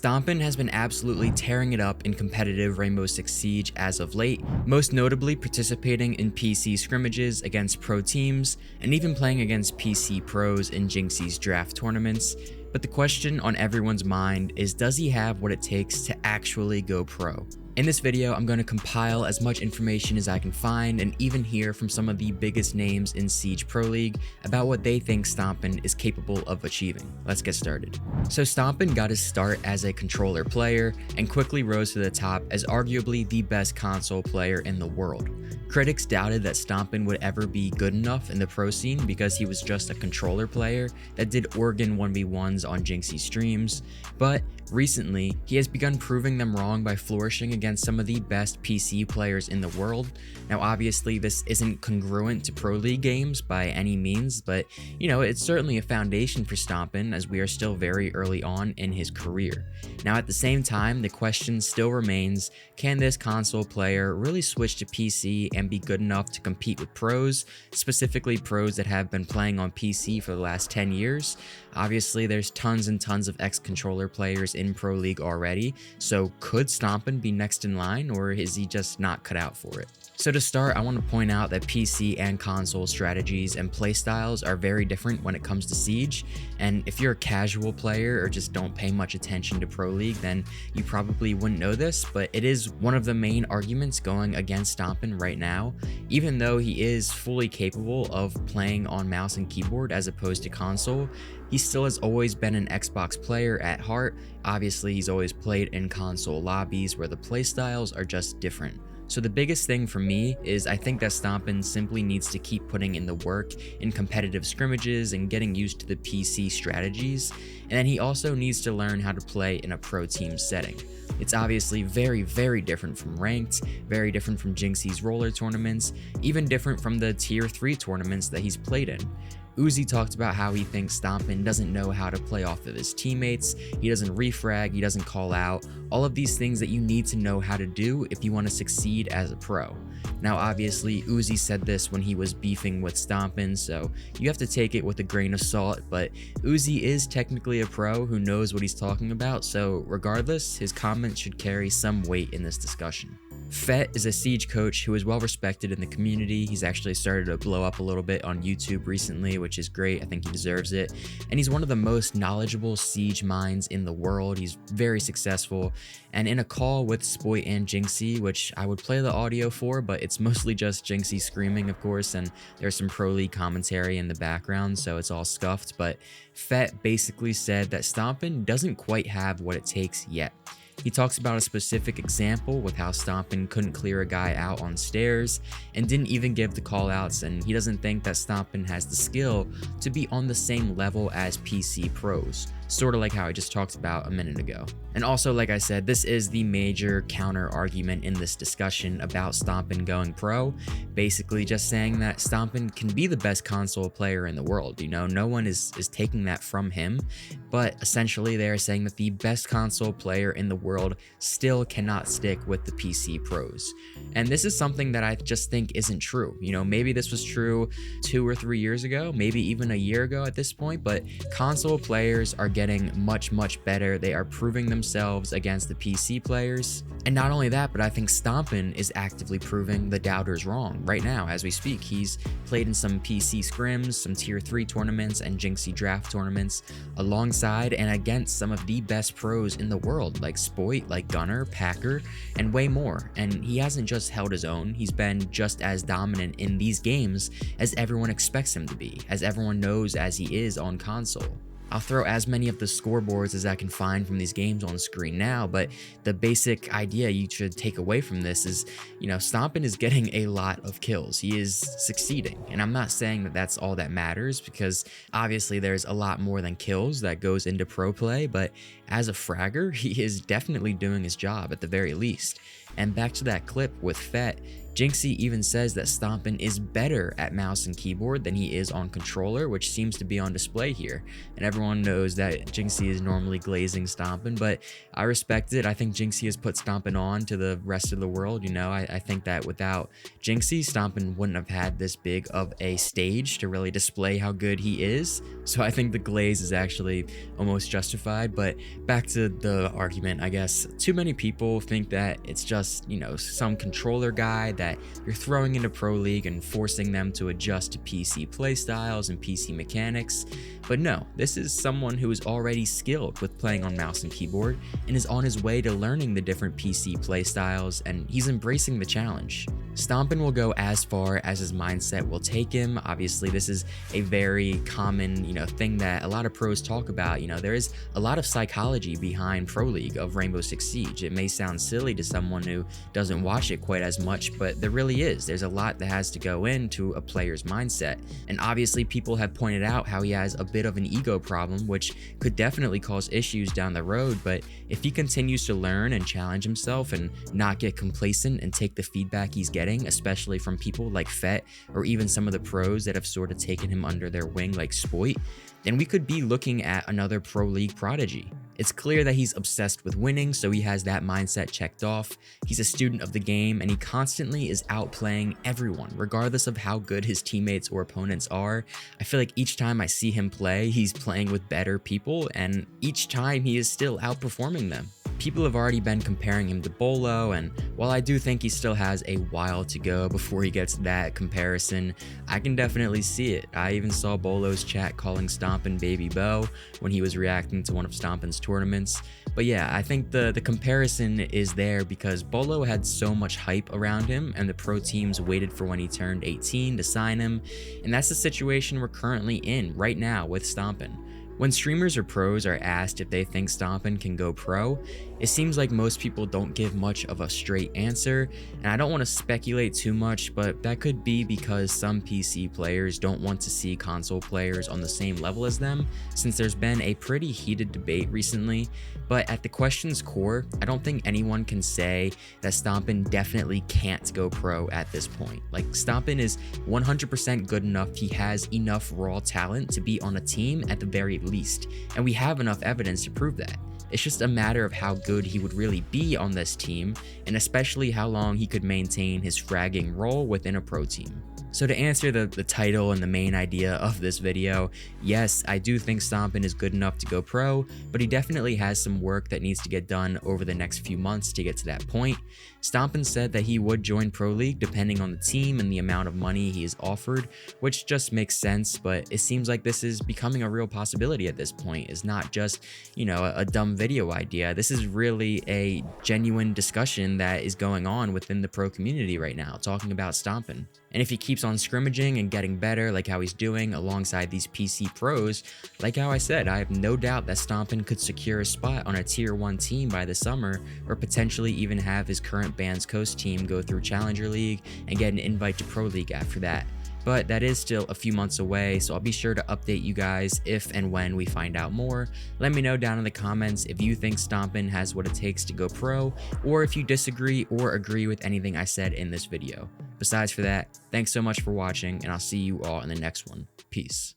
STOMPN has been absolutely tearing it up in competitive Rainbow Six Siege as of late, most notably participating in PC scrimmages against pro teams, and even playing against PC pros in Jinxie's draft tournaments. But the question on everyone's mind is, does he have what it takes to actually go pro? In this video, I'm going to compile as much information as I can find and even hear from some of the biggest names in Siege Pro League about what they think STOMPN is capable of achieving. Let's get started. So STOMPN got his start as a controller player and quickly rose to the top as arguably the best console player in the world. Critics doubted that STOMPN would ever be good enough in the pro scene because he was just a controller player that did Oregon 1v1s on Jinxie streams, but recently, he has begun proving them wrong by flourishing against some of the best PC players in the world. Now obviously this isn't congruent to Pro League games by any means, but it's certainly a foundation for STOMPN as we are still very early on in his career. Now at the same time, the question still remains, can this console player really switch to PC and be good enough to compete with pros, specifically pros that have been playing on PC for the last 10 years? Obviously there's tons and tons of ex-controller players in Pro League already, so could STOMPN be next in line, or is he just not cut out for it? So to start, I want to point out that PC and console strategies and playstyles are very different when it comes to Siege, and if you're a casual player or just don't pay much attention to Pro League, then you probably wouldn't know this, but it is one of the main arguments going against STOMPN right now. Even though he is fully capable of playing on mouse and keyboard as opposed to console, he still has always been an Xbox player at heart. Obviously, he's always played in console lobbies where the playstyles are just different. So the biggest thing for me is I think that STOMPN simply needs to keep putting in the work in competitive scrimmages and getting used to the PC strategies, and then he also needs to learn how to play in a pro team setting. It's obviously very, very different from ranked, very different from Jinxie's roller tournaments, even different from the tier 3 tournaments that he's played in. Uzi talked about how he thinks STOMPN doesn't know how to play off of his teammates, he doesn't refrag, he doesn't call out, all of these things that you need to know how to do if you want to succeed as a pro. Now obviously Uzi said this when he was beefing with STOMPN, so you have to take it with a grain of salt, but Uzi is technically a pro who knows what he's talking about, so regardless, his comments should carry some weight in this discussion. Fett is a Siege coach who is well respected in the community. He's actually started to blow up a little bit on YouTube recently, which is great. I think he deserves it. And he's one of the most knowledgeable Siege minds in the world. He's very successful. And in a call with STOMPN and Jinxie, which I would play the audio for, but it's mostly just Jinxie screaming, of course, and there's some Pro League commentary in the background, so it's all scuffed. But Fett basically said that STOMPN doesn't quite have what it takes yet. He talks about a specific example with how STOMPN couldn't clear a guy out on stairs and didn't even give the callouts, and he doesn't think that STOMPN has the skill to be on the same level as PC pros, sort of like how I just talked about a minute ago. And also, like I said, this is the major counter argument in this discussion about STOMPN going pro, basically just saying that STOMPN can be the best console player in the world. No one is taking that from him, but essentially they're saying that the best console player in the world still cannot stick with the PC pros. And this is something that I just think isn't true. Maybe this was true 2 or 3 years ago, maybe even a year ago at this point, but console players are getting much, much better. They are proving themselves against the PC players. And not only that, but I think STOMPN is actively proving the doubters wrong right now as we speak. He's played in some PC scrims, some tier 3 tournaments, and Jinxie draft tournaments alongside and against some of the best pros in the world, like STOMPN, like Gunner, Packer, and way more. And he hasn't just held his own, he's been just as dominant in these games as everyone expects him to be, as everyone knows as he is on console. I'll throw as many of the scoreboards as I can find from these games on screen now, but the basic idea you should take away from this is, STOMPN is getting a lot of kills. He is succeeding, and I'm not saying that that's all that matters, because obviously there's a lot more than kills that goes into pro play, but as a fragger, he is definitely doing his job at the very least. And back to that clip with Fett, Jinxie even says that STOMPN is better at mouse and keyboard than he is on controller, which seems to be on display here. And everyone knows that Jinxie is normally glazing STOMPN, but I respect it. I think Jinxie has put STOMPN on to the rest of the world. I think that without Jinxie, STOMPN wouldn't have had this big of a stage to really display how good he is. So I think the glaze is actually almost justified. But back to the argument, I guess too many people think that it's just, some controller guy that you're throwing into Pro League and forcing them to adjust to PC playstyles and PC mechanics. But no, this is someone who is already skilled with playing on mouse and keyboard and is on his way to learning the different PC playstyles, and he's embracing the challenge. STOMPN will go as far as his mindset will take him. Obviously, this is a very common, thing that a lot of pros talk about. There is a lot of psychology behind Pro League of Rainbow Six Siege. It may sound silly to someone who doesn't watch it quite as much, but there really is. There's a lot that has to go into a player's mindset. And obviously, people have pointed out how he has a bit of an ego problem, which could definitely cause issues down the road. But if he continues to learn and challenge himself and not get complacent and take the feedback he's getting, especially from people like Fett or even some of the pros that have sort of taken him under their wing like Spoit, then we could be looking at another Pro League prodigy. It's clear that he's obsessed with winning, so he has that mindset checked off. He's a student of the game, and he constantly is outplaying everyone, regardless of how good his teammates or opponents are. I feel like each time I see him play, he's playing with better people, and each time he is still outperforming them. People have already been comparing him to Bolo, and while I do think he still has a while to go before he gets that comparison, I can definitely see it. I even saw Bolo's chat calling STOMPN Baby Bo when he was reacting to one of STOMPN's tournaments. But yeah, I think the comparison is there because Bolo had so much hype around him, and the pro teams waited for when he turned 18 to sign him, and that's the situation we're currently in right now with STOMPN. When streamers or pros are asked if they think STOMPN can go pro, it seems like most people don't give much of a straight answer, and I don't want to speculate too much, but that could be because some PC players don't want to see console players on the same level as them, since there's been a pretty heated debate recently. But at the question's core, I don't think anyone can say that STOMPN definitely can't go pro at this point. Like, STOMPN is 100% good enough. He has enough raw talent to be on a team at the very least, and we have enough evidence to prove that. It's just a matter of how good he would really be on this team, and especially how long he could maintain his fragging role within a pro team. So to answer the title and the main idea of this video, yes, I do think STOMPN is good enough to go pro, but he definitely has some work that needs to get done over the next few months to get to that point. STOMPN said that he would join Pro League depending on the team and the amount of money he is offered, which just makes sense, but it seems like this is becoming a real possibility at this point. It's not just, a dumb video idea. This is really a genuine discussion that is going on within the pro community right now, talking about STOMPN. And if he keeps on scrimmaging and getting better like how he's doing alongside these PC pros, like how I said, I have no doubt that STOMPN could secure a spot on a tier 1 team by the summer, or potentially even have his current Bands Coast team go through Challenger League and get an invite to Pro League after that. But that is still a few months away, so I'll be sure to update you guys if and when we find out more. Let me know down in the comments if you think STOMPN has what it takes to go pro, or if you disagree or agree with anything I said in this video. Besides for that, thanks so much for watching, and I'll see you all in the next one. Peace.